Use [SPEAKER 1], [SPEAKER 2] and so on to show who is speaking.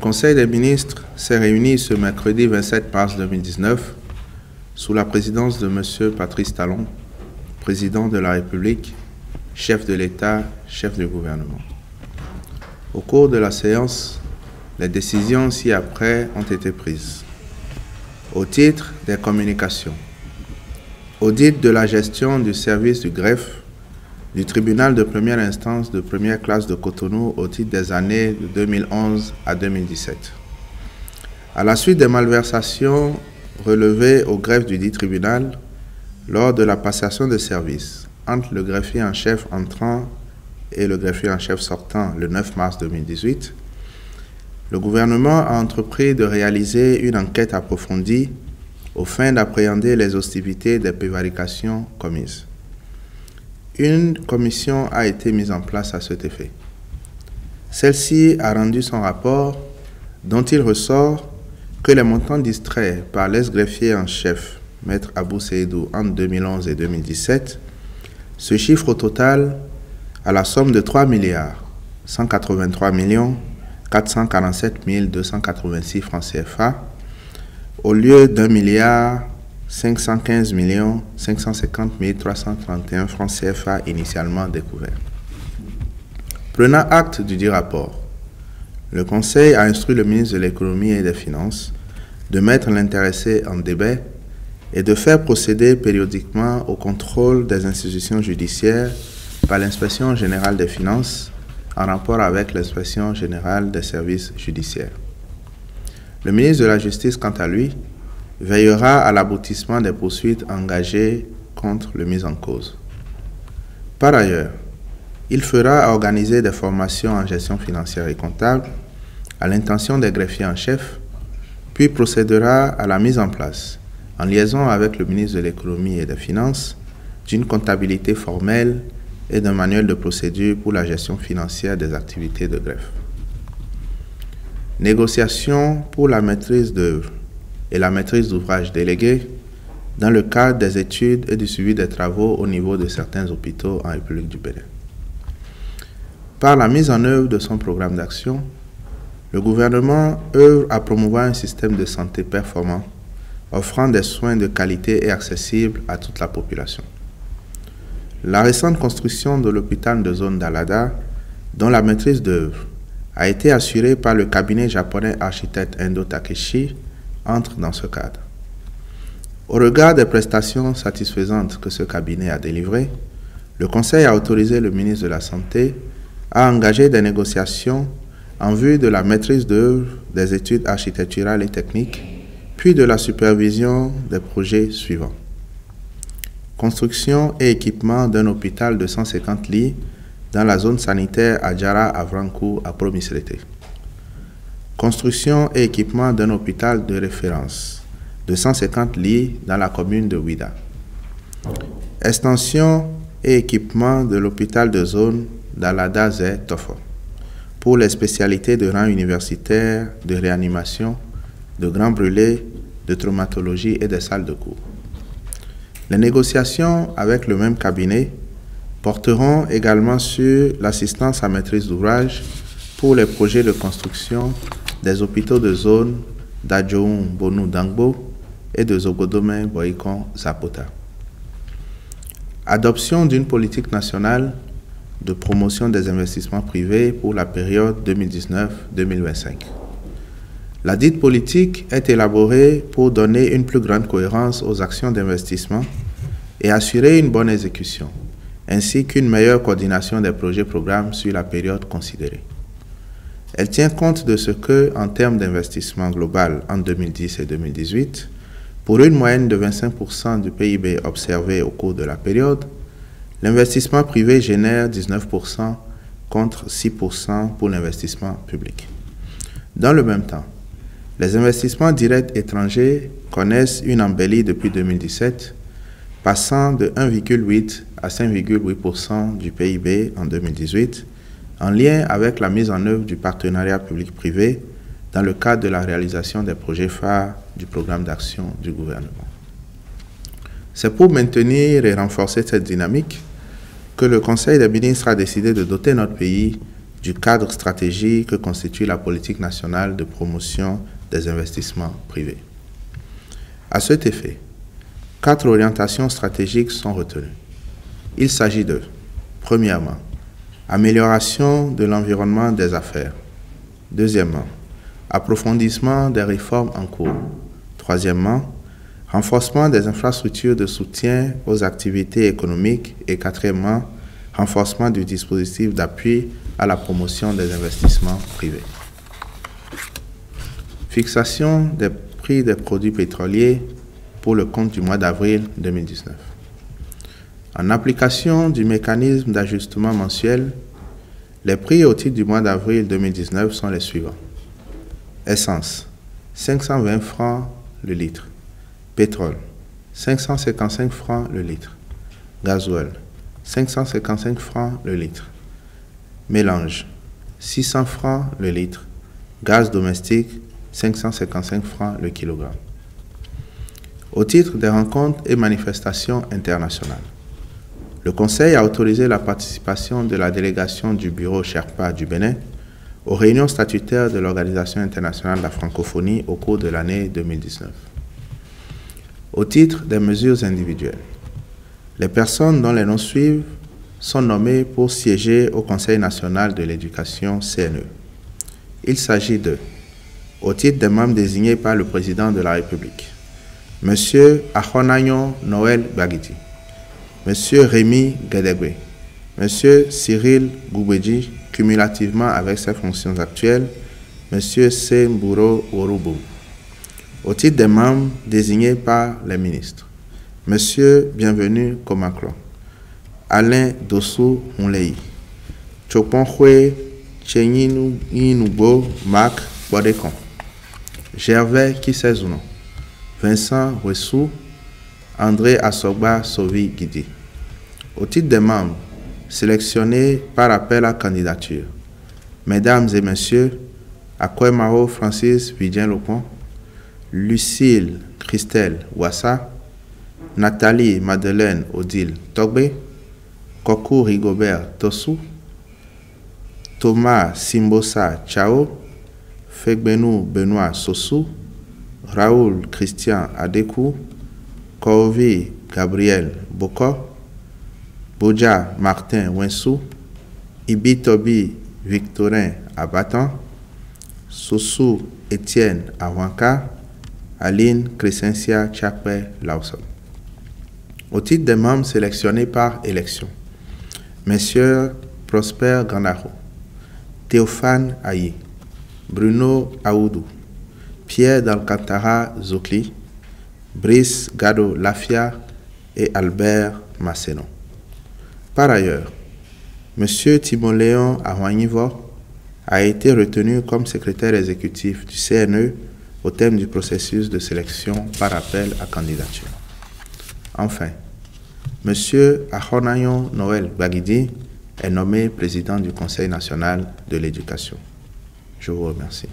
[SPEAKER 1] Conseil des ministres s'est réuni ce mercredi 27 mars 2019 sous la présidence de M. Patrice Talon, président de la République, chef de l'État, chef du gouvernement. Au cours de la séance, les décisions ci-après ont été prises. Au titre des communications, audit de la gestion du service du greffe du tribunal de première instance de première classe de Cotonou au titre des années de 2011 à 2017. À la suite des malversations relevées au greffe du dit tribunal, lors de la passation de service entre le greffier en chef entrant et le greffier en chef sortant le 9 mars 2018, le gouvernement a entrepris de réaliser une enquête approfondie aux fins d'appréhender les hostilités des prévarications commises. Une commission a été mise en place à cet effet. Celle-ci a rendu son rapport dont il ressort que les montants distraits par l'ex-greffier en chef, Maître Abou Seydou, entre 2011 et 2017, se chiffrent au total à la somme de 3 183 447 286 francs CFA, au lieu d'1 515 550 331 francs CFA initialement découverts. Prenant acte du dit rapport, le Conseil a instruit le ministre de l'Économie et des Finances de mettre l'intéressé en débet et de faire procéder périodiquement au contrôle des institutions judiciaires par l'Inspection générale des finances en rapport avec l'Inspection générale des services judiciaires. Le ministre de la Justice, quant à lui, veillera à l'aboutissement des poursuites engagées contre le mis en cause. Par ailleurs, il fera organiser des formations en gestion financière et comptable à l'intention des greffiers en chef, puis procédera à la mise en place, en liaison avec le ministre de l'Économie et des Finances, d'une comptabilité formelle et d'un manuel de procédure pour la gestion financière des activités de greffe. Négociations pour la maîtrise d'œuvre et la maîtrise d'ouvrage déléguée dans le cadre des études et du suivi des travaux au niveau de certains hôpitaux en République du Bénin. Par la mise en œuvre de son programme d'action, le gouvernement œuvre à promouvoir un système de santé performant, offrant des soins de qualité et accessibles à toute la population. La récente construction de l'hôpital de zone d'Alada, dont la maîtrise d'œuvre a été assurée par le cabinet japonais architecte Endo Takeshi, entre dans ce cadre. Au regard des prestations satisfaisantes que ce cabinet a délivrées, le Conseil a autorisé le ministre de la Santé à engager des négociations en vue de la maîtrise d'œuvre des études architecturales et techniques, puis de la supervision des projets suivants. Construction et équipement d'un hôpital de 150 lits dans la zone sanitaire Adjara Avrankou à Promisrété. Construction et équipement d'un hôpital de référence de 150 lits dans la commune de Ouida. Extension et équipement de l'hôpital de zone d'Alada Zé Tofo pour les spécialités de rang universitaire, de réanimation, de grands brûlés, de traumatologie et des salles de cours. Les négociations avec le même cabinet porteront également sur l'assistance à maîtrise d'ouvrage pour les projets de construction des hôpitaux de zone d'Adjoun Bonou Dangbo et de Zogodome Boikon Zapota. Adoption d'une politique nationale de promotion des investissements privés pour la période 2019-2025. La dite politique est élaborée pour donner une plus grande cohérence aux actions d'investissement et assurer une bonne exécution, ainsi qu'une meilleure coordination des projets-programmes sur la période considérée. Elle tient compte de ce que, en termes d'investissement global en 2010 et 2018, pour une moyenne de 25% du PIB observé au cours de la période, l'investissement privé génère 19% contre 6% pour l'investissement public. Dans le même temps, les investissements directs étrangers connaissent une embellie depuis 2017, passant de 1,8 à 5,8% du PIB en 2018, en lien avec la mise en œuvre du partenariat public-privé dans le cadre de la réalisation des projets phares du programme d'action du gouvernement. C'est pour maintenir et renforcer cette dynamique que le Conseil des ministres a décidé de doter notre pays du cadre stratégique que constitue la politique nationale de promotion des investissements privés. À cet effet, 4 orientations stratégiques sont retenues. Il s'agit de, premièrement, amélioration de l'environnement des affaires. Deuxièmement, approfondissement des réformes en cours. Troisièmement, renforcement des infrastructures de soutien aux activités économiques. Et quatrièmement, renforcement du dispositif d'appui à la promotion des investissements privés. Fixation des prix des produits pétroliers pour le compte du mois d'avril 2019. En application du mécanisme d'ajustement mensuel, les prix au titre du mois d'avril 2019 sont les suivants. Essence, 520 francs le litre. Pétrole, 555 francs le litre. Gasoil, 555 francs le litre. Mélange, 600 francs le litre. Gaz domestique, 555 francs le kilogramme. Au titre des rencontres et manifestations internationales, le Conseil a autorisé la participation de la délégation du Bureau Sherpa du Bénin aux réunions statutaires de l'Organisation internationale de la francophonie au cours de l'année 2019. Au titre des mesures individuelles, les personnes dont les noms suivent sont nommées pour siéger au Conseil national de l'éducation CNE. Il s'agit de, au titre des membres désignés par le président de la République, M. Ahonayon Noël Bagidi, M. Rémi Guédégbé, M. Cyril Goubedji, cumulativement avec ses fonctions actuelles, M. Semburo Orubu. Au titre des membres désignés par les ministres, M. Bienvenu Komaklo, Alain Dossou Hunlei, Choponhwe Chenyinoubo Marc Bodekon, Gervais Kisezouno, Vincent Wessou, André Asogba Sovi Guidi. Au titre des membres sélectionnés par appel à candidature, Mesdames et Messieurs, Akwemao Francis Vidien-Lopon, Lucille Christelle Ouassa, Nathalie Madeleine Odile Togbe, Kokou Rigobert Tossou, Thomas Simbosa Chao, Fegbenou Benoît Sossou, Raoul Christian Adekou, Corvi Gabriel Boko, Bodja Martin Wensou, Ibitobi Victorin Abatan, Sossou Étienne Awanka, Aline Crescencia Chakwe Lawson. Au titre des membres sélectionnés par élection, Messieurs Prosper Gandaro, Théophane Ayi, Bruno Aoudou, Pierre d'Alcantara Zokli, Brice Gado Lafia et Albert Massénon. Par ailleurs, M. Timoléon Ahouanivo a été retenu comme secrétaire exécutif du CNE au terme du processus de sélection par appel à candidature. Enfin, M. Ahonayon Noël Bagidi est nommé président du Conseil national de l'éducation. Je vous remercie.